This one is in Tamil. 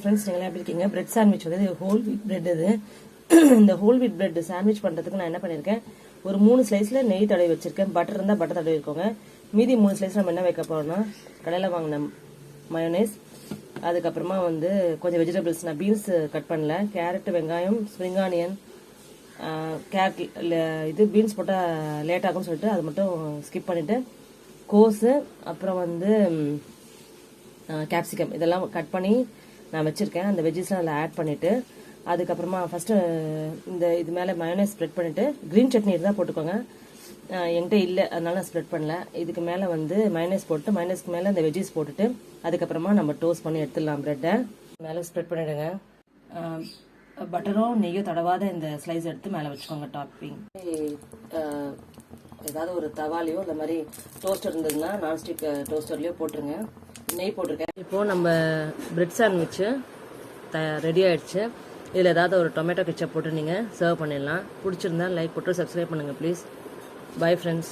ஃப்ரெண்ட்ஸ் நீங்களே எப்படி இருக்கீங்க? பிரெட் சாண்ட்விச் வந்து ஹோல் வீட் பிரெட் இது. இந்த ஹோல் வீட் பிரெட் சாண்ட்விச் பண்ணுறதுக்கு நான் என்ன பண்ணியிருக்கேன், ஒரு 3 ஸ்லைஸில் நெய் தடவி வச்சிருக்கேன். பட்டர் இருந்தால் பட்டர் தடவி இருக்கோங்க. மீதி 3 ஸ்லைஸ் நம்ம என்ன வைக்க போகிறோம்னா, கடையில் வாங்கின மயோனைஸ், அதுக்கப்புறமா வந்து கொஞ்சம் வெஜிடபிள்ஸ். நான் பீன்ஸ் கட் பண்ணல, கேரட், வெங்காயம், ஸ்ப்ரிங் ஆனியன், கேரட் இது பீன்ஸ் போட்டால் லேட் ஆகும்னு சொல்லிட்டு அது மட்டும் ஸ்கிப் பண்ணிவிட்டு, கோஸு, அப்புறம் வந்து கேப்சிகம் இதெல்லாம் கட் பண்ணி நான் வச்சுருக்கேன். அந்த வெஜ்ஜஸ்லாம் அதில் ஆட் பண்ணிவிட்டு, அதுக்கப்புறமா ஃபஸ்ட்டு இது மேலே மயோனைஸ் ஸ்ப்ரெட் பண்ணிவிட்டு, க்ரீன் சட்னி இருந்தால் போட்டுக்கோங்க. என்கிட்ட இல்லை, அதனால நான் ஸ்ப்ரெட் பண்ணல. இதுக்கு மேலே வந்து மயோனைஸ் போட்டு, மயோனைஸ்க்கு மேலே இந்த வெஜ்ஜஸ் போட்டுட்டு, அதுக்கப்புறமா நம்ம டோஸ்ட் பண்ணி எடுத்துடலாம். ப்ரெட்டை மேலே ஸ்ப்ரெட் பண்ணிவிடுங்க. பட்டரோ நெய்யோ தடவாத இந்த ஸ்லைஸ் எடுத்து மேலே வச்சுக்கோங்க டாப்பிங். ஏதாவது ஒரு தவாலையோ இந்த மாதிரி டோஸ்டர் இருந்ததுன்னா நான்ஸ்டிக் டோஸ்டர்லேயோ போட்டுருங்க. நெய் போட்டிருக்கேன். இப்போது நம்ம பிரெட் சாண்ட்விச்சு ரெடி ஆகிடுச்சு. இதில் ஏதாவது ஒரு டொமேட்டோ கெச்சப் போட்டு நீங்கள் சர்வ் பண்ணிடலாம். பிடிச்சிருந்தா லைக் போட்டு சப்ஸ்கிரைப் பண்ணுங்கள் ப்ளீஸ். Bye friends.